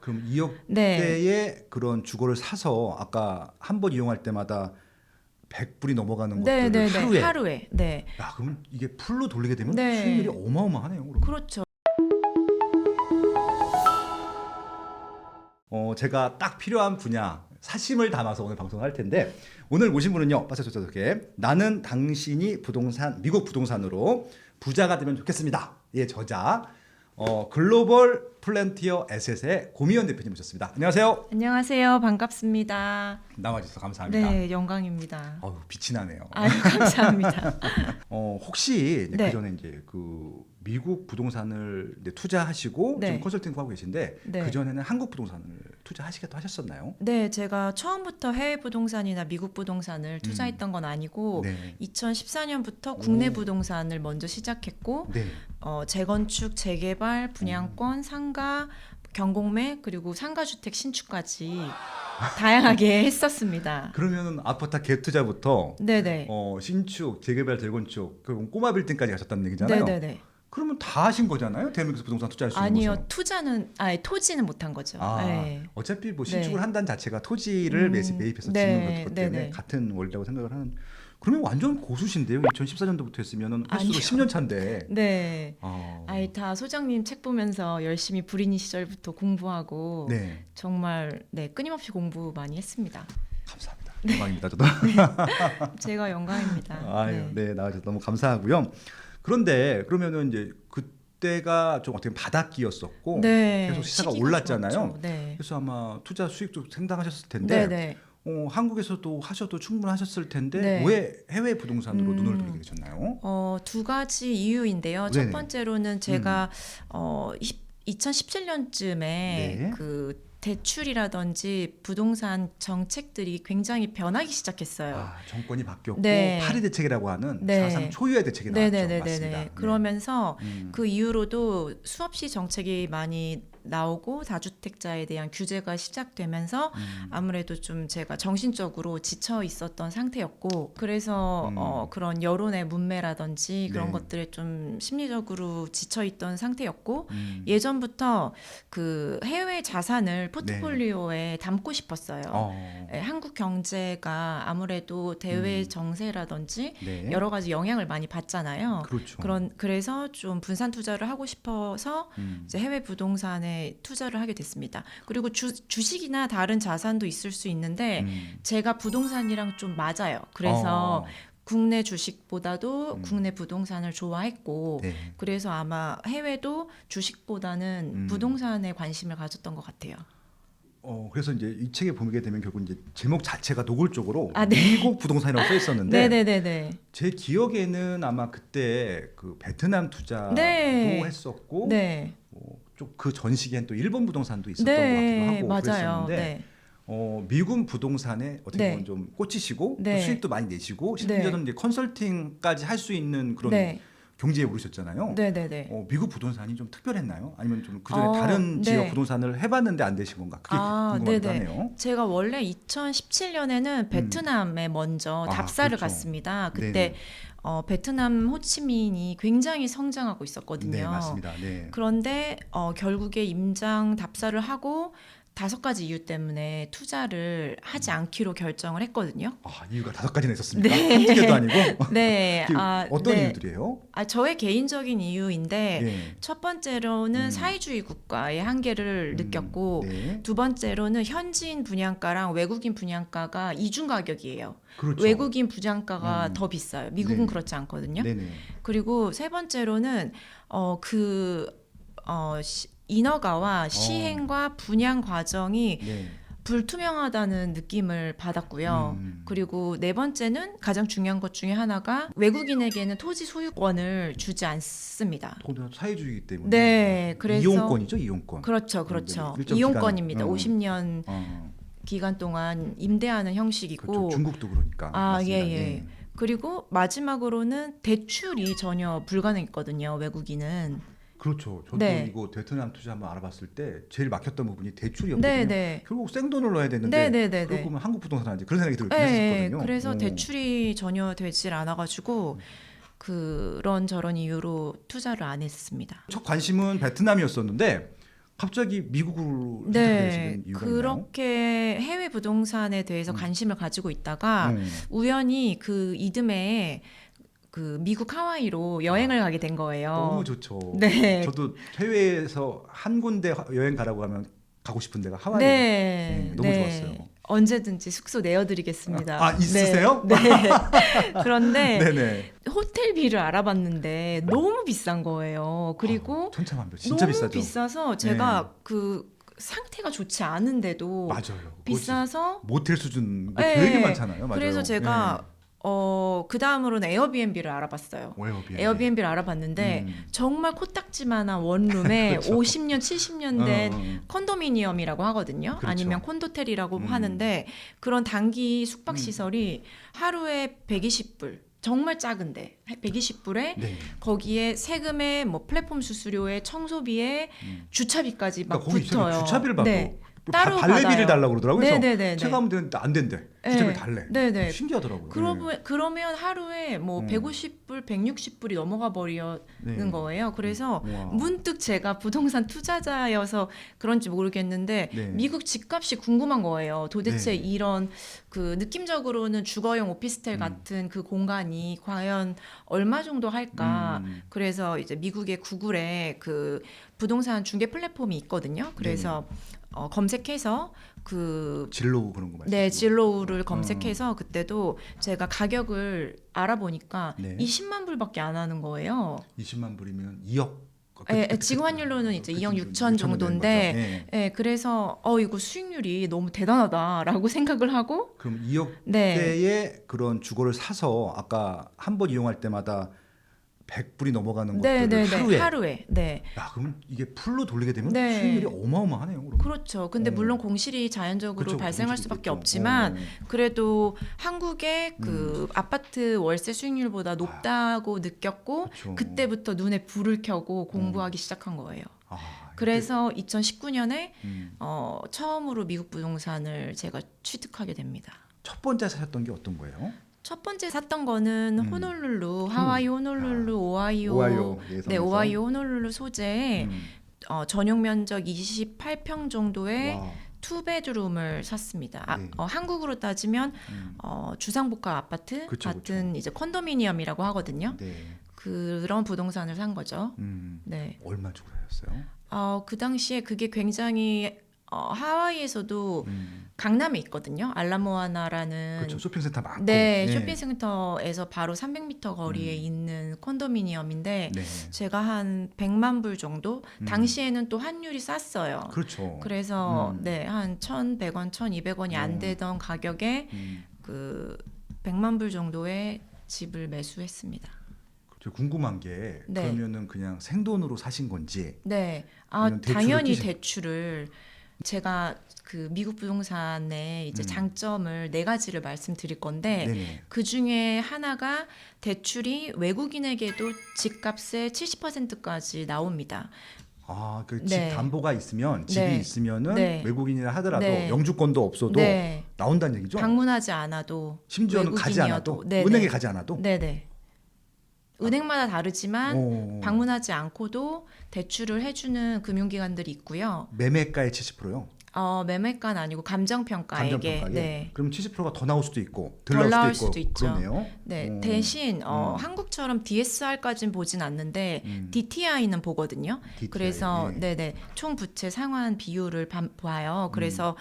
그럼 2억 네. 대의 그런 주거를 사서 아까 한 번 이용할 때마다 100불이 넘어가는 네, 것들을 네, 네. 하루에. 하루에. 네. 야, 그럼 이게 풀로 돌리게 되면 네. 수익률이 어마어마하네요. 그러면. 그렇죠. 제가 딱 필요한 분야 사심을 담아서 오늘 방송을 할 텐데 오늘 모신 분은요. 빠세조자덕의 나는 당신이 부동산 미국 부동산으로 부자가 되면 좋겠습니다. 예, 저자 글로벌 플랜티어 에셋의 고미연 대표님 모셨습니다. 안녕하세요. 안녕하세요. 반갑습니다. 나와주셔서 감사합니다. 네, 영광입니다. 빛이 나네요. 아유, 감사합니다. 혹시 네. 그 전에 이제 그 미국 부동산을 이제 투자하시고 네. 지금 컨설팅도 하고 계신데 네. 그 전에는 한국 부동산을 투자하시겠다 하셨었나요? 네, 제가 처음부터 해외 부동산이나 미국 부동산을 투자했던 건 아니고 네. 2014년부터 국내 오. 부동산을 먼저 시작했고 네. 재건축, 재개발, 분양권, 상가, 경공매 그리고 상가주택 신축까지 다양하게 했었습니다. 그러면은 아파트 갭 투자부터 네네. 신축, 재개발, 재건축, 그럼 꼬마 빌딩까지 가셨다는 얘기잖아요. 네네네. 그러면 다 하신 거잖아요. 대한민국에서 부동산 투자할 수 있는 아니요, 곳은. 투자는 토지는 못한 거죠. 네. 어차피 뭐 네. 신축을 한다는 자체가 토지를 매입해서 네, 짓는 거기 때문에 네네. 같은 원리라고 생각을 하는. 그러면 완전 고수신데요. 2014년도부터 했으면은 횟수로 아니요. 10년 차인데. 네. 아, 다 소장님 책 보면서 열심히 불인이 시절부터 공부하고 네, 정말 끊임없이 공부 많이 했습니다. 감사합니다. 영광입니다. 저도. 제가 영광입니다. 아유, 네, 나와주셔서 너무 감사하고요. 그런데 그러면은 이제 그때가 좀 어떻게 보면 바닥기였었고 네. 계속 시세가 시기가 올랐잖아요. 좋았죠. 네. 그래서 아마 투자 수익도 상당하셨을 텐데 네네. 한국에서도 하셔도 충분하셨을 텐데 네. 왜 해외 부동산으로 눈을 돌리게 되셨나요? 두 가지 이유인데요. 네네. 첫 번째로는 제가 2017년쯤에 네. 그 대출이라든지 부동산 정책들이 굉장히 변하기 시작했어요. 정권이 바뀌었고 네. 파리 대책이라고 하는 네. 사상 초유의 대책이 나왔죠. 네네네네. 맞습니다. 네. 그러면서 음. 그 이후로도 수없이 정책이 많이 나오고 다주택자에 대한 규제가 시작되면서 아무래도 좀 제가 정신적으로 지쳐 있었던 상태였고 그래서 그런 여론의 문매라든지 그런 네. 것들에 좀 심리적으로 지쳐 있던 상태였고 음. 예전부터 그 해외 자산을 포트폴리오에 담고 싶었어요. 한국 경제가 아무래도 대외 정세라든지 네. 여러 가지 영향을 많이 받잖아요. 그렇죠. 그래서 좀 분산 투자를 하고 싶어서 이제 해외 부동산에 투자를 하게 됐습니다. 그리고 주식이나 다른 자산도 있을 수 있는데 제가 부동산이랑 좀 맞아요. 그래서 국내 주식보다도 국내 부동산을 좋아했고 네. 그래서 아마 해외도 주식보다는 부동산에 관심을 가졌던 것 같아요. 그래서 이제 이 책에 보게 되면 결국 이제 제목 자체가 노골적으로 네. 미국 부동산이라고 써 있었는데 네네네네. 제 기억에는 아마 그때 그 베트남 투자도 네. 했었고 네. 그 전 시기엔 또 일본 부동산도 있었던 네. 것 같기도 하고 맞아요. 그랬었는데 네. 미국 부동산에 어떻게 네. 보면 좀 꽂히시고 네. 또 수익도 많이 내시고 심지어는 이제 컨설팅까지 할 수 있는 그런 네. 경지에 오르셨잖아요. 네네네. 미국 부동산이 좀 특별했나요? 아니면 좀 그전에 다른 네. 지역 부동산을 해봤는데 안 되신 건가? 그게 궁금하기도 네네. 하네요. 제가 원래 2017년에는 베트남에 먼저 답사를 그렇죠. 갔습니다. 그때 네네. 베트남 호치민이 굉장히 성장하고 있었거든요. 네, 맞습니다. 네. 그런데 결국에 임장 답사를 하고 5가지 이유 때문에 투자를 하지 않기로 결정을 했거든요. 이유가 5가지나 있었습니까? 네. 한두 개도 아니고? 네. 어떤 네. 이유들이에요? 저의 개인적인 이유인데 예. 첫 번째로는 사회주의 국가의 한계를 느꼈고 네. 두 번째로는 현지인 분양가랑 외국인 분양가가 이중 가격이에요. 그렇죠. 외국인 분양가가 더 비싸요. 미국은 네. 그렇지 않거든요. 네네. 그리고 세 번째로는 인허가와 시행과 분양 과정이 네. 불투명하다는 느낌을 받았고요. 그리고 네 번째는 가장 중요한 것 중에 하나가 외국인에게는 토지 소유권을 주지 않습니다. 사회주의이기 때문에. 네, 그래서 이용권이죠, 이용권. 그렇죠. 일정 이용권입니다. 기간, 50년 기간 동안 임대하는 형식이고. 그렇죠. 중국도 그러니까. 맞습니다. 예. 그리고 마지막으로는 대출이 전혀 불가능했거든요. 외국인은. 그렇죠. 저도 네. 이거 베트남 투자 한번 알아봤을 때 제일 막혔던 부분이 대출이었거든요. 네네. 결국 생돈을 넣어야 되는데 네네네네. 그러고 보면 한국 부동산 하지 그런 생각이 들긴 네, 했었거든요. 그래서 대출이 전혀 되질 않아가지고 그런 저런 이유로 투자를 안 했습니다. 첫 관심은 베트남이었었는데 갑자기 미국으로 선택하게 네, 되시는 이유가 있나요? 그렇게 해외 부동산에 대해서 관심을 가지고 있다가 우연히 그 이듬해에 그 미국 하와이로 여행을 가게 된 거예요. 너무 좋죠. 네. 저도 해외에서 한 군데 여행 가라고 하면 가고 싶은 데가 하와이예요. 네, 너무 좋았어요. 언제든지 숙소 내어드리겠습니다. 아, 있으세요? 네. 네. 그런데 네네. 호텔비를 알아봤는데 너무 비싼 거예요. 그리고 천차만별 진짜 너무 비싸죠. 비싸서 제가 그 상태가 좋지 않은데도 맞아요. 비싸서 모텔 수준 네. 되게 많잖아요. 맞아요. 그래서 제가 그 다음으로는 에어비앤비를 알아봤어요. 에어비앤비를 알아봤는데 정말 코딱지만한 원룸에 그렇죠. 50년, 70년 된 컨도미니엄이라고 하거든요. 그렇죠. 아니면 콘도텔이라고 하는데 그런 단기 숙박 시설이 하루에 120불. 정말 작은데 120불에 네. 거기에 세금에 뭐 플랫폼 수수료에 청소비에 주차비까지 막 그러니까 거기 붙어요. 주차비를 받고 네. 또 따로 발레비를 받아요. 달라고 그러더라고요. 그래서 네네네. 제가 하면 되는데 안 된대. 주차비를 달래. 네네. 신기하더라고요. 그러면 하루에 뭐 150불, 160불이 넘어가 버리는 네. 거예요. 그래서 우와. 문득 제가 부동산 투자자여서 그런지 모르겠는데 네. 미국 집값이 궁금한 거예요. 도대체 네. 이런 그 느낌적으로는 주거용 오피스텔 같은 그 공간이 과연 얼마 정도 할까? 그래서 이제 미국의 구글에 그 부동산 중개 플랫폼이 있거든요. 그래서 검색해서 그 진로우 그런 거 말씀. 네, 진로우를 검색해서 그때도 제가 가격을 알아보니까 네. 20만 불밖에 안 하는 거예요. 20만 불이면 2억. 네, 지금 환율로는 이제 2억 6천 정도인데, 네, 그래서 이거 수익률이 너무 대단하다라고 생각을 하고, 그럼 2억대의 네. 그런 주거를 사서 아까 한 번 이용할 때마다 100불이 넘어가는 네, 것들을 네, 하루에. 네, 하루에, 네. 야, 그럼 이게 풀로 돌리게 되면 네. 수익률이 어마어마하네요. 그러면. 그렇죠. 근데 물론 공실이 자연적으로 그쵸, 발생할 공실이 수밖에 있겠죠. 없지만 그래도 한국의 그 아파트 월세 수익률보다 높다고 느꼈고 그쵸. 그때부터 눈에 불을 켜고 공부하기 시작한 거예요. 아, 그래서 2019년에 음. 처음으로 미국 부동산을 제가 취득하게 됩니다. 첫 번째 사셨던 게 어떤 거예요? 첫 번째 샀던 거는 호놀룰루, 하와이 호놀룰루, 오하이오, 예성에서? 네, 오하이오 호놀룰루 소재에 전용 면적 28평 정도의 와. 투베드룸을 샀습니다. 네. 한국으로 따지면 주상복합 아파트 그쵸, 같은 이제 컨도미니엄이라고 하거든요. 네. 그런 부동산을 산 거죠. 네. 얼마 주고 사셨어요? 그 당시에 그게 굉장히 하와이에서도 강남에 있거든요. 알라모아나라는 그렇죠. 쇼핑센터 많고. 네, 쇼핑센터에서 바로 300m 거리에 있는 컨도미니엄인데 네. 제가 한 100만 불 정도 당시에는 또 환율이 쌌어요. 그렇죠. 그래서 네, 한 1,100원, 1,200원이 안 되던 가격에 그 100만 불 정도의 집을 매수했습니다. 저 궁금한 게 네. 그러면은 그냥 생돈으로 사신 건지. 네. 아니면 대출을 당연히 끼신- 대출을 제가 그 미국 부동산의 이제 장점을 4가지를 말씀드릴 건데 네네. 그 중에 하나가 대출이 외국인에게도 집값의 70%까지 나옵니다. 아, 그 집 네. 담보가 있으면 집이 네. 있으면은 네. 외국인이라 하더라도 네. 영주권도 없어도 네. 나온다는 얘기죠. 방문하지 않아도 심지어는 가지 않아도 외국인이어도. 네네. 은행에 가지 않아도. 네네. 은행마다 다르지만 오. 방문하지 않고도 대출을 해주는 금융기관들이 있고요. 매매가의 70%요. 매매가는 아니고 감정평가액에 감정평가에. 네. 그럼 70%가 더 나올 수도 있고 덜 덜 나올 나올 수도 수도 있고 있죠. 그러네요. 네, 대신 한국처럼 DSR까지는 보진 않는데 DTI는 보거든요. DTI, 그래서 예. 네네 총 부채 상환 비율을 봐요. 그래서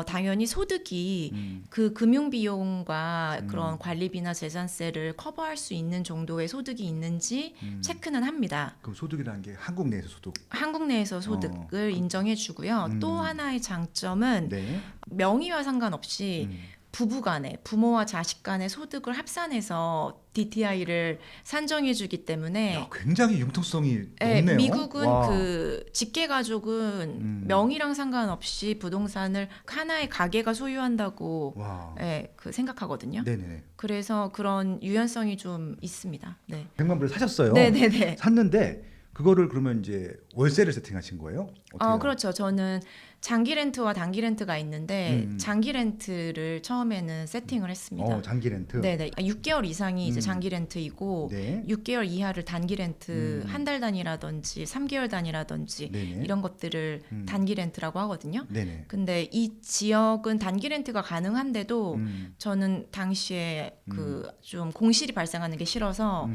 당연히 소득이 그 금융 비용과 그런 관리비나 재산세를 커버할 수 있는 정도의 소득이 있는지 체크는 합니다. 그럼 소득이라는 게 한국 내에서 소득. 한국 내에서 소득을 인정해주고요. 또 하나의 장점은 네. 명의와 상관없이 부부간에 부모와 자식 간의 소득을 합산해서 DTI를 산정해주기 때문에 야, 굉장히 융통성이 네, 높네요. 미국은 와. 그 직계 가족은 명의랑 상관없이 부동산을 하나의 가게가 소유한다고 와. 그 생각하거든요. 네네. 그래서 그런 유연성이 좀 있습니다. 네. 100만 불 사셨어요. 네네네. 샀는데 그거를 그러면 이제 월세를 세팅하신 거예요? 어떻게 그렇죠. 저는 장기 렌트와 단기 렌트가 있는데 장기 렌트를 처음에는 세팅을 했습니다. 장기 렌트. 네네. 6개월 이상이 이제 장기 렌트이고 네. 6개월 이하를 단기 렌트 한 달 단위라든지 3개월 단위라든지 네네. 이런 것들을 단기 렌트라고 하거든요. 네네. 근데 이 지역은 단기 렌트가 가능한데도 음. 저는 당시에 그 좀 공실이 발생하는 게 싫어서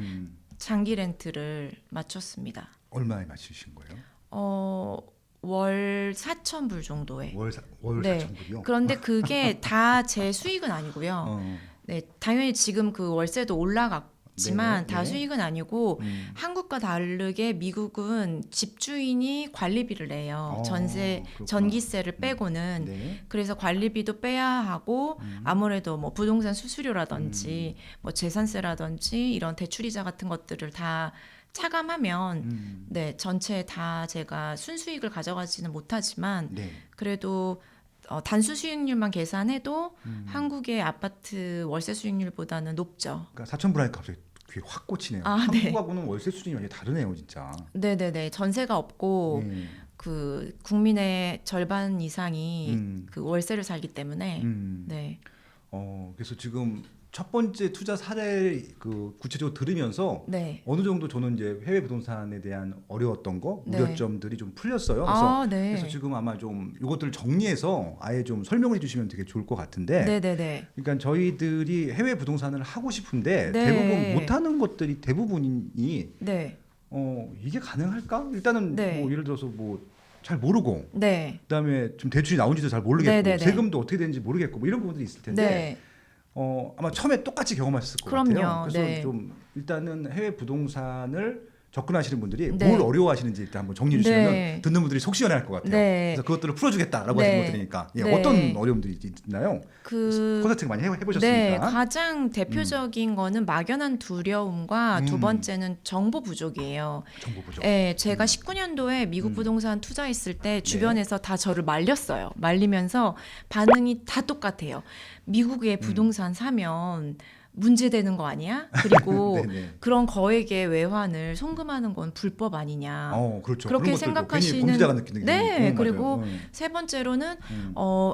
장기 렌트를 맞췄습니다. 얼마에 맞추신 거예요? 월 4,000불 정도에. 월 네. 4,000불이요? 그런데 그게 다 제 수익은 아니고요. 네, 당연히 지금 그 월세도 올라갔지만 네네, 다 네. 수익은 아니고 한국과 다르게 미국은 집주인이 관리비를 내요. 그렇구나. 전기세를 빼고는. 네. 그래서 관리비도 빼야 하고 아무래도 뭐 부동산 수수료라든지 뭐 재산세라든지 이런 대출이자 같은 것들을 다 차감하면 네, 전체 다 제가 순수익을 가져가지는 못하지만 네. 그래도 단순 수익률만 계산해도 한국의 아파트 월세 수익률보다는 높죠. 그러니까 4,000불 하니까 갑자기 귀에 확 꽂히네요. 아, 네. 한국하고는 월세 수준이 완전히 다르네요, 진짜. 네네네. 전세가 없고 네. 그 국민의 절반 이상이 음. 그 월세를 살기 때문에 네. 그래서 지금 첫 번째 투자 사례 그 구체적으로 들으면서 네. 어느 정도 저는 이제 해외 부동산에 대한 어려웠던 거, 네. 우려점들이 좀 풀렸어요. 그래서, 네. 그래서 지금 아마 좀 이것들을 정리해서 아예 좀 설명을 해주시면 되게 좋을 것 같은데. 네네네. 그러니까 저희들이 해외 부동산을 하고 싶은데 네. 대부분 못하는 것들이 대부분이 네. 이게 가능할까? 일단은 네. 뭐 예를 들어서 뭐 잘 모르고 네. 그다음에 좀 대출이 나온지도 잘 모르겠고 네네네. 세금도 어떻게 되는지 모르겠고 뭐 이런 부분들이 있을 텐데 네. 아마 처음에 똑같이 경험하셨을 것 그럼요. 같아요. 그래서 네. 좀 일단은 해외 부동산을 접근하시는 분들이 네. 뭘 어려워하시는지 일단 한번 정리해 주시면 네. 듣는 분들이 속 시원할 것 같아요. 네. 그래서 그것들을 풀어주겠다라고 네. 하시는 것들이니까 예, 네. 어떤 어려움들이 있나요? 콘서트 많이 해보셨으니까. 네, 가장 대표적인 거는 막연한 두려움과 두 번째는 정보 부족이에요. 정보 부족. 네, 제가 19년도에 미국 부동산 투자했을 때 주변에서 다 저를 말렸어요. 말리면서 반응이 다 똑같아요. 미국의 부동산 사면 문제되는 거 아니야? 그리고 네네. 그런 거액의 외환을 송금하는 건 불법 아니냐? 그렇죠. 그렇게 그런 것들도 괜히 생각하시는- 범죄자가 느끼는 게 네, 맞아요. 그리고 세 번째로는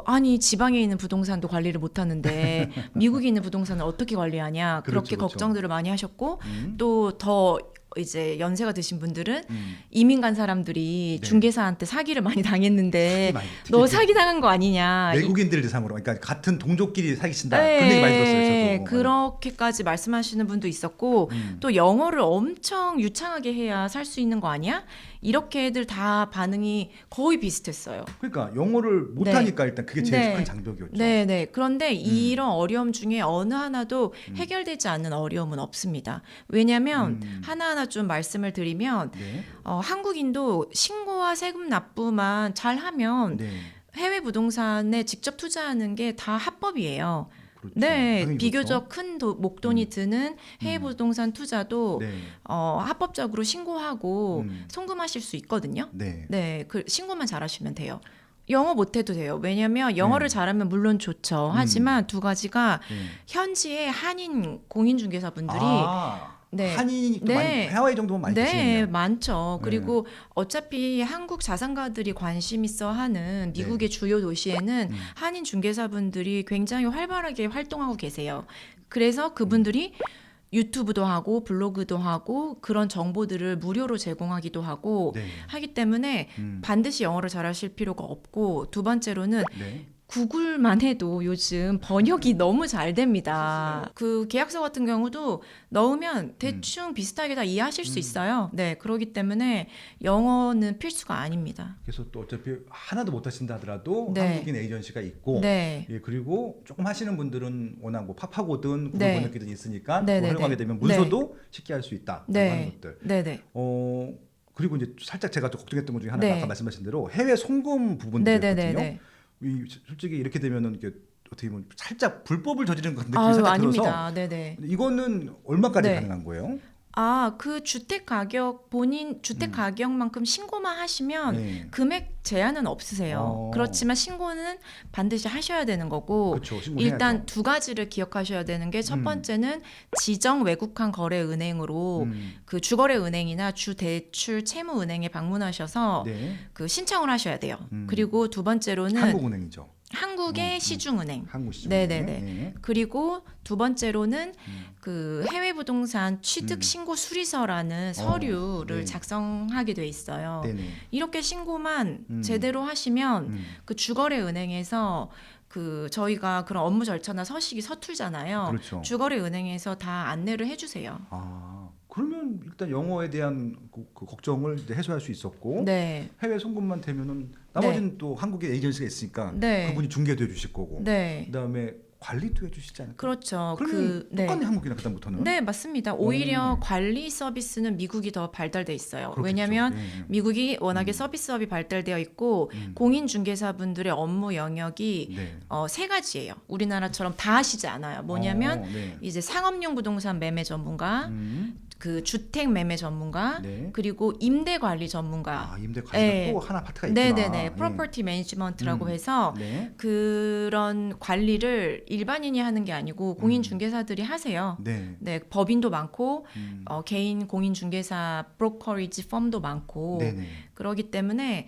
아니 지방에 있는 부동산도 관리를 못 하는데 미국에 있는 부동산을 어떻게 관리하냐? 그렇게 그렇죠. 걱정들을 많이 하셨고 또 더 이제 연세가 드신 분들은 이민 간 사람들이 네. 중개사한테 사기를 많이 당했는데 특히 너 사기 당한 거 아니냐? 외국인들 대상으로 그러니까 같은 동족끼리 사기친다 그런 얘기 많이 들었어요. 저도. 그렇게까지 말씀하시는 분도 있었고 또 영어를 엄청 유창하게 해야 살 수 있는 거 아니야? 이렇게들 다 반응이 거의 비슷했어요. 그러니까 영어를 못하니까 일단 그게 제일 네. 큰 장벽이었죠. 네. 그런데 이런 어려움 중에 어느 하나도 해결되지 않는 어려움은 없습니다. 왜냐하면 하나하나 좀 말씀을 드리면 네. 한국인도 신고와 세금 납부만 잘하면 네. 해외 부동산에 직접 투자하는 게 다 합법이에요. 그렇죠. 네, 당연히 비교적 큰 목돈이 드는 해외 부동산 투자도 그렇죠. 네. 합법적으로 신고하고 송금하실 수 있거든요. 네. 네, 그 신고만 잘하시면 돼요. 영어 못해도 돼요. 왜냐하면 영어를 잘하면 물론 좋죠. 하지만 두 가지가 네. 현지의 한인 공인중개사분들이 네. 한인이 또 네. 많이 하와이 정도면 많이 네, 계시네요. 많죠. 네. 그리고 어차피 한국 자산가들이 관심 있어 하는 미국의 주요 도시에는 한인 중개사분들이 굉장히 활발하게 활동하고 계세요. 그래서 그분들이 유튜브도 하고 블로그도 하고 그런 정보들을 무료로 제공하기도 하고 네. 하기 때문에 반드시 영어를 잘하실 필요가 없고 두 번째로는 네. 구글만 해도 요즘 번역이 너무 잘 됩니다. 그 계약서 같은 경우도 넣으면 대충 비슷하게 다 이해하실 수 있어요. 네, 그렇기 때문에 영어는 필수가 아닙니다. 그래서 또 어차피 하나도 못 하신다 하더라도 네. 한국인 에이전시가 있고 네. 예, 그리고 조금 하시는 분들은 워낙 뭐 파파고든 구글 네. 번역기든 있으니까 네, 그걸 네, 활용하게 네. 되면 문서도 쉽게 할 수 있다 하는 네. 것들. 네. 그리고 이제 살짝 제가 또 걱정했던 것 중에 하나가 네. 아까 말씀하신 대로 해외 송금 네, 부분들이었거든요. 네. 솔직히 이렇게 되면은 이게 어떻게 보면 살짝 불법을 저지른 것 같은 느낌이 아유, 살짝 아닙니다. 들어서 네. 이거는 얼마까지 네. 가능한 거예요? 그 주택 가격 본인 주택 가격만큼 신고만 하시면 네. 금액 제한은 없으세요. 그렇지만 신고는 반드시 하셔야 되는 거고 그렇죠. 일단 두 가지를 기억하셔야 되는 게 첫 번째는 지정 외국환 거래 은행으로 그 주거래 은행이나 주대출 채무 은행에 방문하셔서 네. 그 신청을 하셔야 돼요. 그리고 두 번째로는 한국은행이죠. 한국의 시중은행. 한국 시중은행. 네네네. 네. 그리고 두 번째로는 그 해외 부동산 취득 신고 수리서라는 서류를 네. 작성하게 돼 있어요. 네네. 이렇게 신고만 제대로 하시면 그 주거래 은행에서 그 저희가 그런 업무 절차나 서식이 서툴잖아요. 그렇죠. 주거래 은행에서 다 안내를 해주세요. 그러면 일단 영어에 대한 그 걱정을 이제 해소할 수 있었고 네. 해외 송금만 되면은 나머지는 또 한국에 에이전시가 있으니까 네. 그분이 중개도 해주실 거고 네. 그다음에 관리도 해주시지 않을까? 그렇죠. 그러면 네. 똑같네 한국이랑 그다음부터는. 네, 맞습니다. 오히려 관리 서비스는 미국이 더 발달돼 있어요. 그렇겠죠. 왜냐하면 네. 미국이 워낙에 서비스업이 발달되어 있고 공인중개사분들의 업무 영역이 네. 세 가지예요. 우리나라처럼 다 하시지 않아요. 뭐냐면 네. 이제 상업용 부동산 매매 전문가, 그 주택 매매 전문가, 네. 그리고 임대 관리 전문가. 임대 관리가 네. 또 하나 파트가 있구나. 네네네. 프로퍼티 매니지먼트라고 해서 네. 그런 관리를 일반인이 하는 게 아니고 공인중개사들이 하세요. 네. 네, 법인도 많고 개인 공인중개사 브로커리지 펌도 많고 네네. 그러기 때문에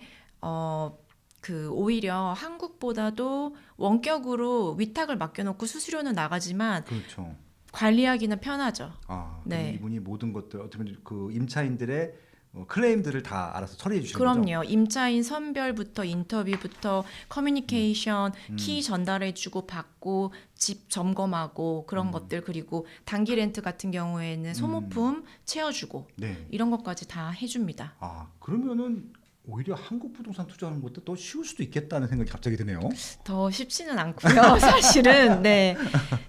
그 오히려 한국보다도 원격으로 위탁을 맡겨놓고 수수료는 나가지만 그렇죠. 관리하기는 편하죠. 네. 네. 이분이 모든 것들 어떻게 보면 그 임차인들의 클레임들을 다 알아서 처리해 주시는 거죠. 그럼요. 임차인 선별부터 인터뷰부터 커뮤니케이션, 키 전달해주고 받고 집 점검하고 그런 것들 그리고 단기 렌트 같은 경우에는 소모품 채워주고 네. 이런 것까지 다 해줍니다. 그러면은 오히려 한국 부동산 투자하는 것도 더 쉬울 수도 있겠다는 생각이 갑자기 드네요. 더 쉽지는 않고요. 사실은 네.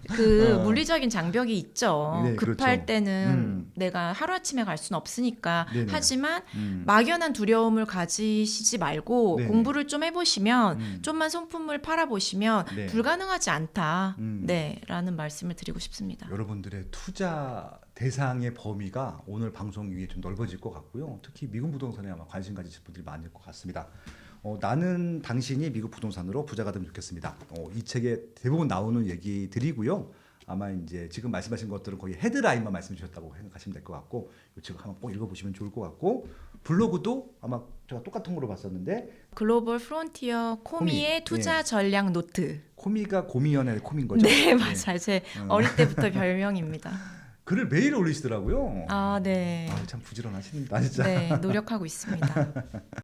그 물리적인 장벽이 있죠. 네, 급할 그렇죠. 때는 내가 하루아침에 갈 수는 없으니까. 네네. 하지만 막연한 두려움을 가지시지 말고 네네. 공부를 좀 해보시면 좀만 손품을 팔아보시면 네. 불가능하지 않다. 네, 라는 말씀을 드리고 싶습니다. 여러분들의 투자 대상의 범위가 오늘 방송 위에 좀 넓어질 것 같고요. 특히 미국 부동산에 아마 관심 가지실 분들이 많을 것 같습니다. 나는 당신이 미국 부동산으로 부자가 되면 좋겠습니다. 이 책에 대부분 나오는 얘기들이고요. 아마 이제 지금 말씀하신 것들은 거의 헤드라인만 말씀 주셨다고 생각하시면 될 것 같고 이 책을 한번 꼭 읽어보시면 좋을 것 같고 블로그도 아마 제가 똑같은 걸로 봤었는데 글로벌 프론티어 코미의 코미, 투자 전략 노트. 코미가 고미연의 코미인 거죠? 네, 맞아요. 제 어릴 때부터 별명입니다. 글을 매일 올리시더라고요. 네. 참 부지런하십니다, 진짜. 네, 노력하고 있습니다.